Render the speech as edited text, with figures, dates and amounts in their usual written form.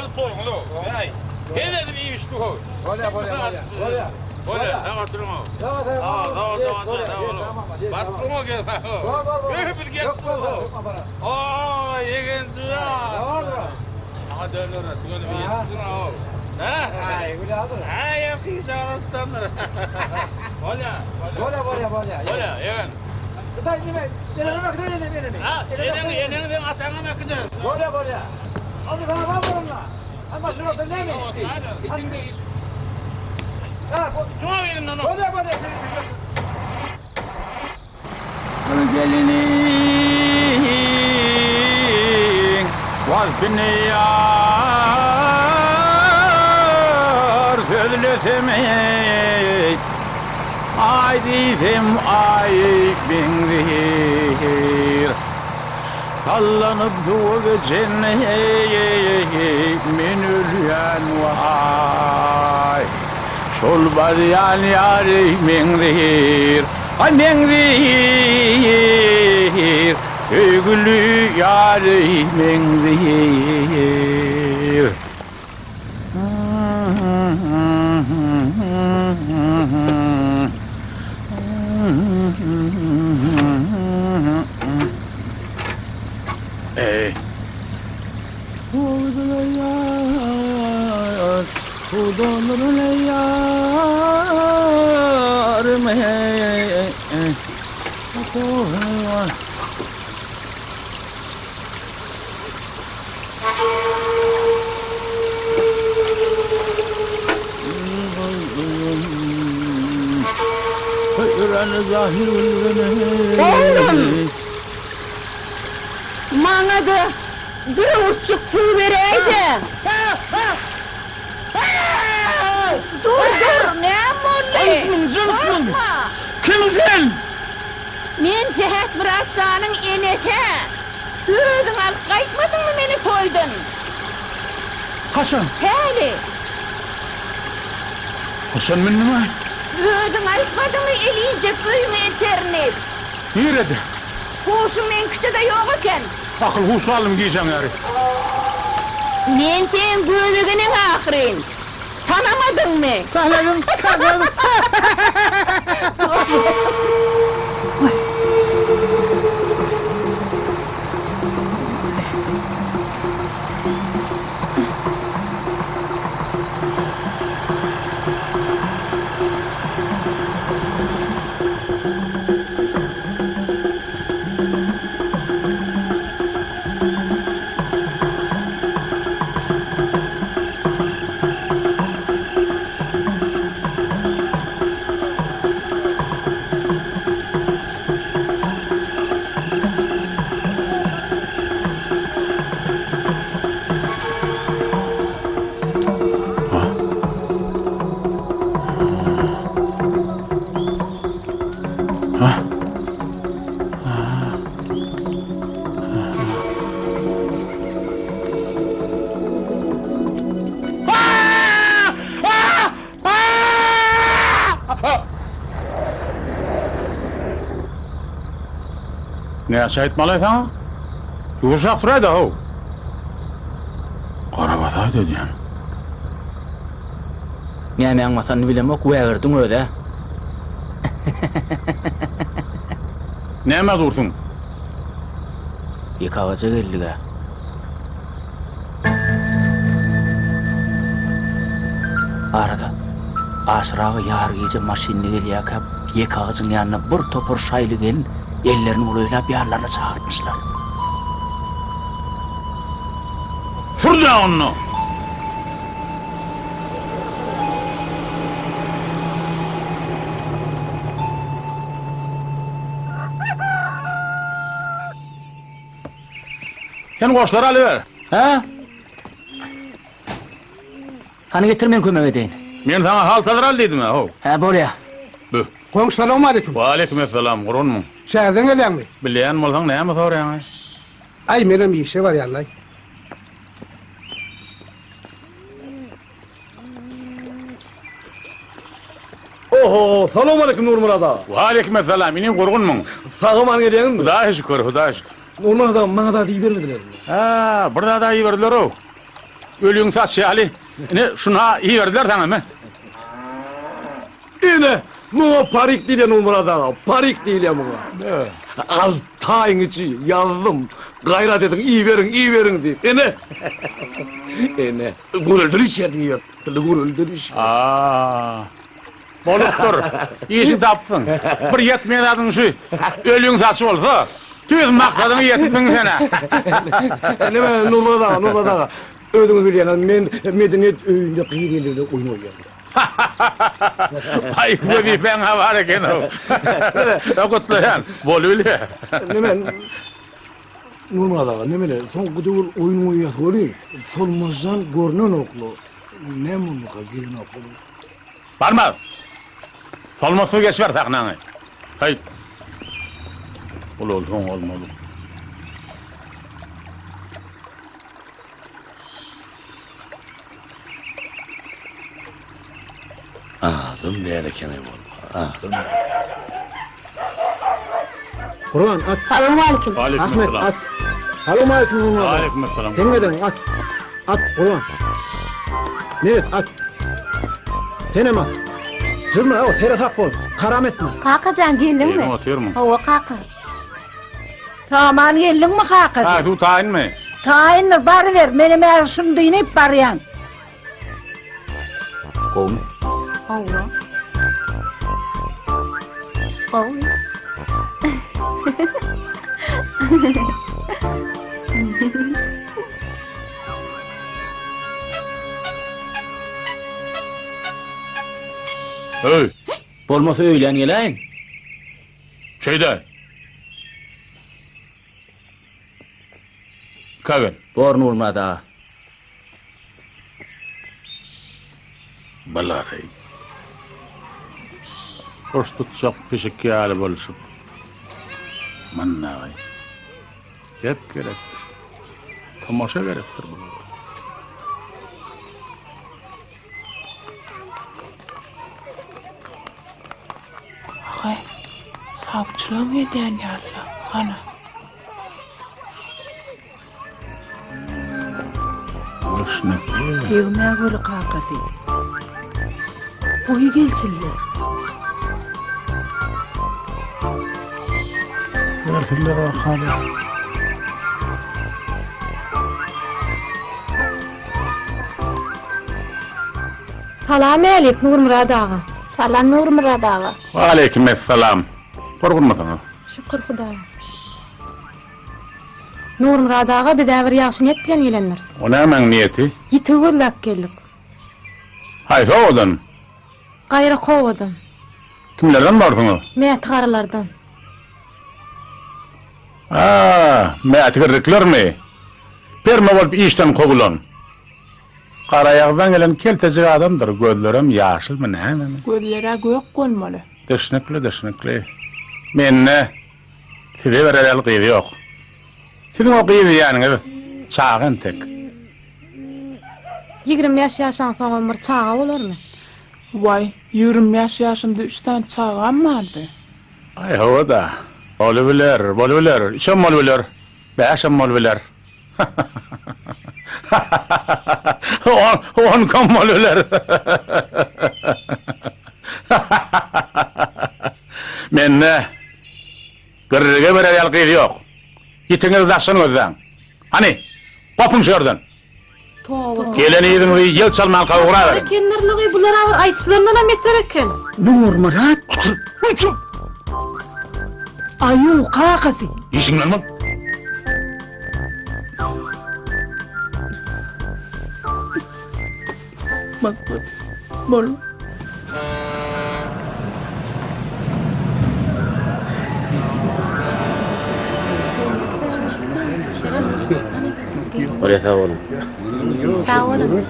alıp sorun oğlum. Gel dedim iyi üstü koy. Bolya. Bolya, ne katırın o? Tamam. Battın o gel. Hepimiz gel. Ooo, yegenci ya. Ama dönür, dönür. Yesin o. Ha? Ha, yapayım sana tutanlar. Bolya. Bolya, yegen. Ha, yenen de atana bakacağız. Bolya. Hadi sana var mı? Ama şunu da ne mi? Şuna verin lan o. Bolya. Gelinin vazbini yar sözlesemek Aydifim ay bindir Sallanıp soğuk cennet min ülyen vay Şol baryan yari mindir Ay mindir Sögülü yari mindir Oğlum! Bana da bir uçuk su vereydi. Dur, ne mulli? Cınsın! Kimsin? Men Sehet Muratcan'ın enesi. Özün alıp kaytmadın mı beni toydun? Hasan! Heli, Hasan minni mi? özün alıpmadın mı eleyecek öyüme internet? Nerede? Hoşun men kıçıda yok iken. Akıl huşu alım giyeceğim yani. Men sen gözügünün ahirin. Tanımadın mı? Tanıdım. Ne şahit malı ha? Yuşak Fred o. Karabatay dedi yani. Yemeğin masanını bilemek veğirdin öyle. Neme dursun? Yıkağıcı geldi ha. Arada aşırağı yar gece maşinini geliyor kap yıkağıcın yanına bir topur şaylı gelin ellerini uluyla bir yerlerine çağırtmışlar. Fırda onu! Sen koçları alıver. Ha? Hani getirmeyin kömeğe edeyim. Ben sana haltalar al dedim ha. Ha buraya. Bu. Komşu selamun aleyküm. Ve aleykümselam. Kurun mu? Şehirden gelen mi? Bileyen mi olsan neye mi soruyorsun? Ay benim bir işe var yanlay. Oho, selamun aleyküm Nur Murat'a. Ve aleykümselam. İnin kurgun mu? Sağıman geliyorsun mu? Hudağa şükür, hudağa şükür. Nur Murat'a bana da iyi vermediler. Ha, burada da iyi verdiler o. Ölüň saçyaly. Ne şuna iyi verdiler sana mı? Yine buna parik değil ya Nurmurat ağa. Parik değil ya buna. Az tayın içi yazdım. Gayret edin, iyi verin diye. Ene. Ene. Gürüldürüş yermiyor. Gürüldürüş. Bolupdur. İşini taptın. Bir yetmeyen adın şu. Ölüň saçy bolsa, tüz maksadyny ýetipdiň sene. Neme Nurmurat ağa. Ödüňiz bilýän men medeniyet öýünde gyýrylykla oýnaýar. Ay, bir ben var eken o. Okutlayan, bolüyle. Neme Nurmurat ağa, nemele son gıdıvıl oyun oýýar. Solmazdan görünen oklu. Ne mumluka girin oklu. Barma. Solması geç ver taknağını. Hayır. Olmalı. Ağzım değerken Ağzım Kurban at. Selamünaleyküm. Ahmet at. Selamünaleyküm Nurmurat ağa. Aleykümselam. Sen neden at. At kurban. Evet at. Sen hem at. Zırma o serhat bol. Karam etme. Kakacan geldin mi? Otuyor mu? Hava kaka. Tamam geldin mi kaka? Ha, şu tayin mi? Tayinler bari ver. Benim erşim dinip barayan. Kovmi. Allah. Oy. Hey, Bolmasa öýlen geleýin. şeyde. Kagın. Bor Nurmurat ağa. Balarey. Hoş tutsak pişik yağlı bolsup. Mannagay. Hep gerektir. Tamaşa gerektir bu. Ay, savcılığım eden yalla, ana. Hoşnaklı. Yevmeye göre kakası. Boyu gelsinler. Versinler bakalım. Selamünaleyküm Nurmurat ağa. Salam Nurmurat ağa. Aleykümselam. Korkunmasana. Şükür Hudaýa. Nurmurat ağa bir däwir ýaşy net bilen gelenler. O nämeň niyeti? Ýitewellek geldik. Haysa odan. Gaýra kowadan, Kimlerden barsyňyz? meýat garalardan. Mätikirlikler mi? Perme bolup işten kogulan. Karaýagdan gelen keltejik adamdyr, gözlerem ýaşyl mı näme? Gözlere gök konmalı. Deşnekli. Menne size berel gyýdy ýok. Siziň o gyýdy ýanyňyz çağın tek. 20 ýaş ýaşan soň bir çağa bolarmy? Vay, 20 yaşında 3 tane çağam vardı. Ay hava da. Bolbiler. İşem bolbiler. Beşem bolbiler. On kam bolbiler. Menne gırrıge bir ayal gyýdy ýok. Ýitiňiz daşyň özden. Hani? Popun şerden. Gelen ýygyň bir ýyl çalmaly gowra berin. Kendirligi bular awar aýtçylaryndan hem yeter eken. Nurmurat. Ayu kakası. İşiňden mi? Bak, bol. Oraya sağ olun. Sağ olun.